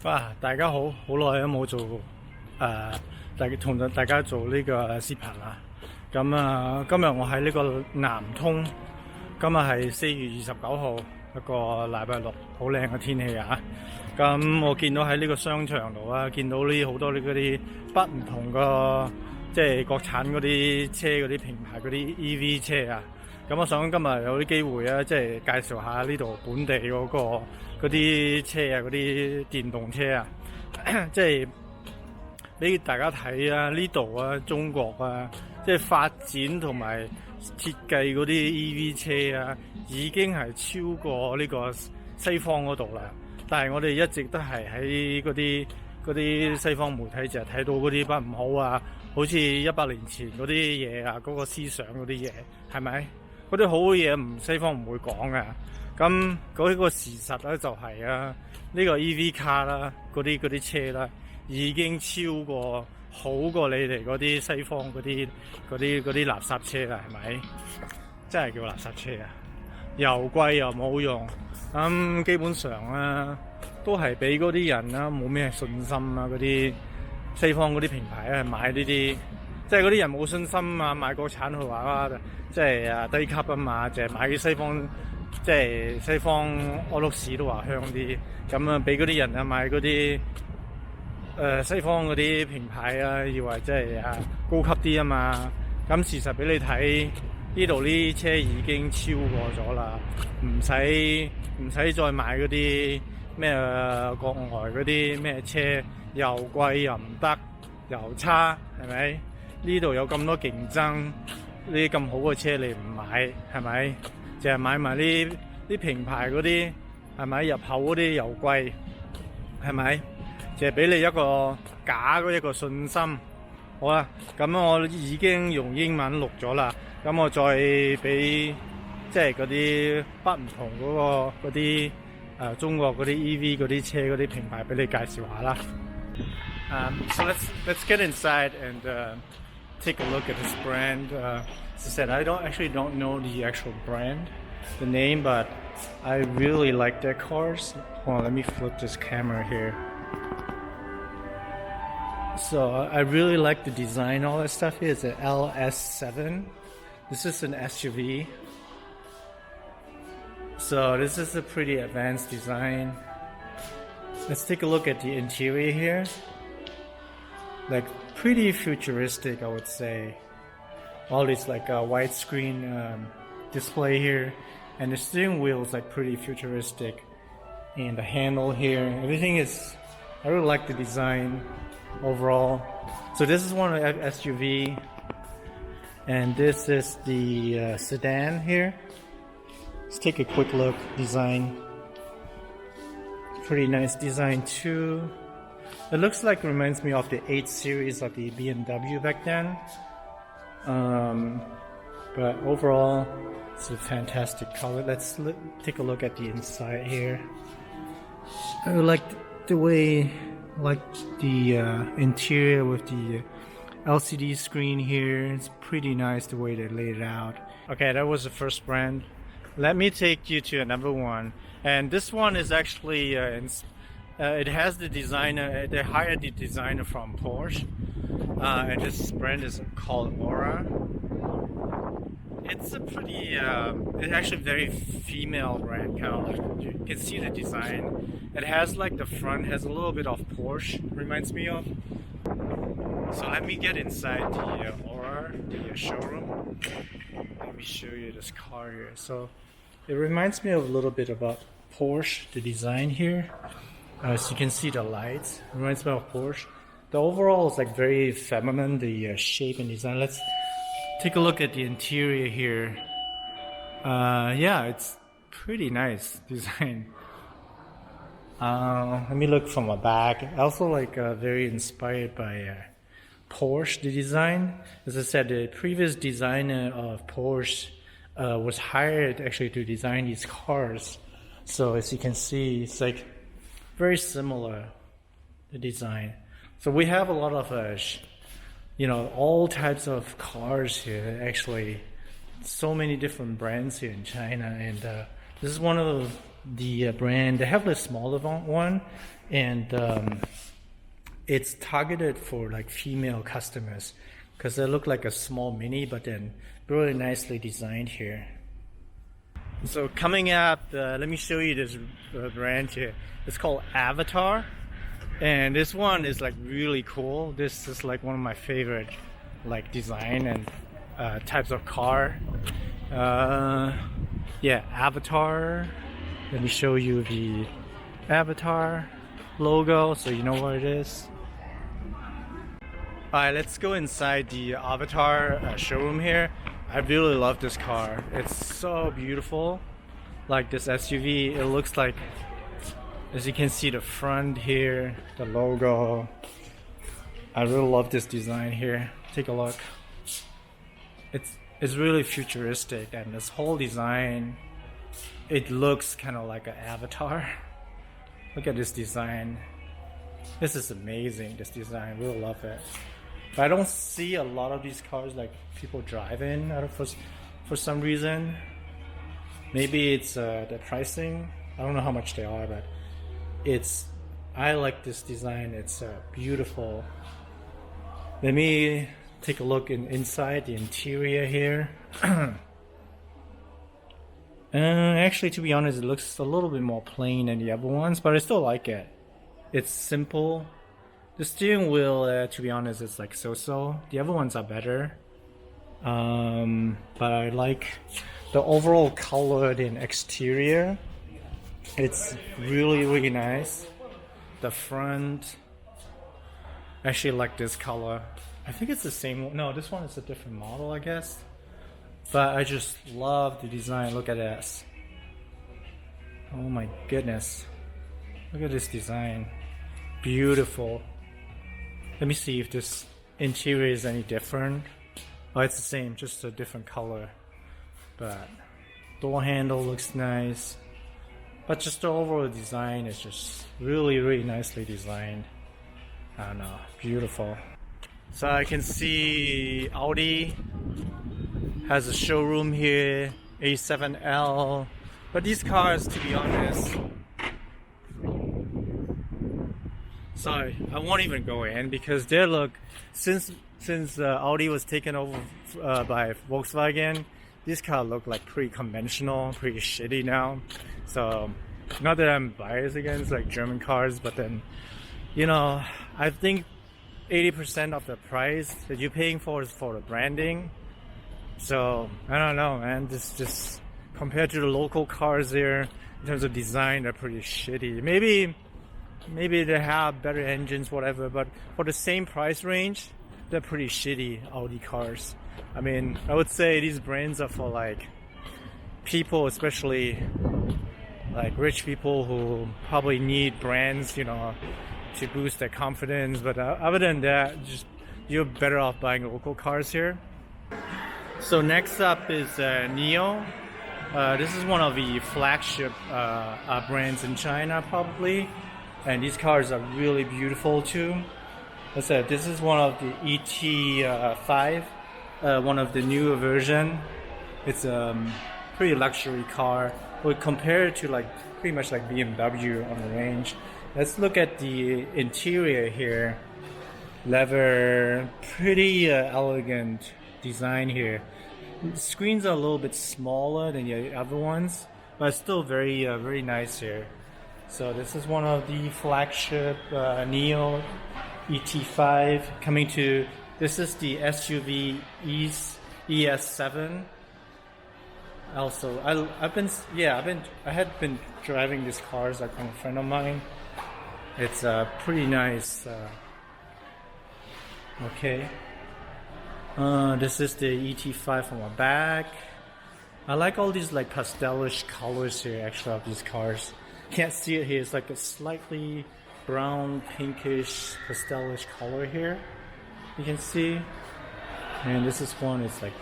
大家好，好耐都冇做同大家做呢個視頻啦。咁今日我喺呢個南通，今日係4月29號，一個禮拜六，好靚嘅天氣啊！咁我見到喺呢個商場度啊，見到呢好多呢嗰啲不唔同個即係國產嗰啲車嗰啲品牌嗰啲 EV 車啊。咁我想今日有啲機會啊，即係介紹下呢度本地嗰啲車啊，嗰啲電動車啊，即係俾大家睇啊！呢度啊，中國啊，即係發展同埋設計嗰啲 EV 車啊，已經係超過呢個西方嗰度啦。但係我哋一直都係喺嗰啲西方媒體就係睇到嗰啲不唔好啊，好似100年前嗰啲嘢啊，嗰個思想嗰啲嘢係咪？嗰啲好嘅嘢西方唔會講嘅。咁嗰個事實咧就係呢個 EV 卡啦，嗰啲車啦，已經超過好過你哋嗰啲西方嗰啲垃圾車啦，係咪？真係叫垃圾車啊！又貴又冇用，基本上都係俾嗰啲人冇咩信心嗰啲西方嗰啲品牌買呢啲，即係嗰啲人冇信心買國產去話即係低級嘛，淨係買啲西方。即係西方屙碌屎都話香啲，咁俾嗰啲人買嗰啲西方嗰啲品牌以為即係高級啲嘛。咁事實俾你睇，呢度啲車已經超過咗啦，唔使再買嗰啲咩國外嗰啲咩車，又貴又唔得，又差，係咪？呢度有咁多競爭，呢啲咁好嘅車你唔買，係咪？淨係買埋啲品牌嗰啲，係咪？入口嗰啲又貴，係咪？淨係俾你一個假嗰一個信心。好啦，咁我已經用英文錄咗啦，咁我再俾即係嗰啲不唔同嗰啲中國嗰啲 EV 嗰啲車嗰啲品牌俾你介紹下啦。So let's get inside and take a look at this brand. As I said, I don't know the actual brand, the name, but I really like their cars. Hold on, let me flip this camera here. So I really like the design, all that stuff here. It's an LS7. This is an SUV. So this is a pretty advanced design. Let's take a look at the interior here. Like pretty futuristic, I would say. All this like a widescreen display here, and the steering wheel is like pretty futuristic, and the handle here, everything is. I really like the design overall. So this is one of the SUV, and this is the sedan here. Let's take a quick look. Design, pretty nice design too. It looks like reminds me of the 8 series of the BMW back then. But overall, it's a fantastic color. Let's take a look at the inside here. I like the way, like the interior with the LCD screen here. It's pretty nice the way they laid it out. Okay, that was the first brand. Let me take you to another one. And this one is actually, it has the designer, they hired the designer from Porsche. And this brand is called Aura. It's a pretty, it's actually very female brand, kind of like, you can see the design. It has like the front has a little bit of Porsche, reminds me of. So let me get inside the Aura, the showroom. Let me show you this car here. So it reminds me of a little bit about Porsche, the design here. As you can see the lights, it reminds me of Porsche. The overall is like very feminine, the shape and design. Let's take a look at the interior here. Yeah, it's pretty nice design. Let me look from the back. Also like very inspired by Porsche, the design. As I said, the previous designer of Porsche was hired actually to design these cars. So as you can see, it's like very similar, the design. So we have a lot of, all types of cars here. Actually, so many different brands here in China, and this is one of the brand. They have the smaller one, and it's targeted for like female customers because they look like a small mini, but then really nicely designed here. So coming up, let me show you this brand here. It's called Avatar, and this one is like really cool. This is like one of my favorite like design and types of car. Yeah, Avatar. Let me show you the Avatar logo so you know what it is. Alright, let's go inside the Avatar showroom here. I really love this car. It's so beautiful. Like this SUV, it looks like, as you can see the front here, the logo. I really love this design here. Take a look. It's really futuristic, and this whole design, it looks kind of like an avatar. Look at this design. This is amazing, this design. I really love it. But I don't see a lot of these cars like people drive in for some reason. Maybe it's the pricing. I don't know how much they are, but I like this design. It's beautiful. Let me take a look inside the interior here. Actually, to be honest, it looks a little bit more plain than the other ones, but I still like it. It's simple. The steering wheel, to be honest, is like so-so. The other ones are better. But I like the overall color in exterior. It's really, really nice. The front, I actually like this color. I think it's the same one. No, this one is a different model, I guess. But I just love the design. Look at this. Oh my goodness. Look at this design. Beautiful. Let me see if this interior is any different. Oh, it's the same, just a different color. But door handle looks nice. But just the overall design is just really, really nicely designed. I don't know, beautiful. So I can see Audi has a showroom here, A7L. But these cars, to be honest, sorry, I won't even go in because they look, since Audi was taken over by Volkswagen, these cars look like pretty conventional, pretty shitty now. So not that I'm biased against like German cars, but then, you know, I think 80% of the price that you're paying for is for the branding. So I don't know, man. This just compared to the local cars there, in terms of design, they're pretty shitty. Maybe they have better engines, whatever, but for the same price range, they're pretty shitty Audi cars. I mean, I would say these brands are for like people, especially like rich people who probably need brands, you know, to boost their confidence. But other than that, just you're better off buying local cars here. So next up is Neo. This is one of the flagship brands in China, probably. And these cars are really beautiful too. As I said, this is one of the ET5, one of the newer version. It's a pretty luxury car. But compared to like pretty much like BMW on the range. Let's look at the interior here. Leather, pretty elegant design here. The screens are a little bit smaller than the other ones, but still very very nice here. So this is one of the flagship Neo ET5 coming to. This is the SUV ES7. Also, I had been driving these cars like from a friend of mine. It's pretty nice. Okay. This is the ET5 from the back. I like all these like pastelish colors here actually of these cars. Can't see it here. It's like a slightly brown, pinkish, pastelish color here. You can see. And this is one. It's like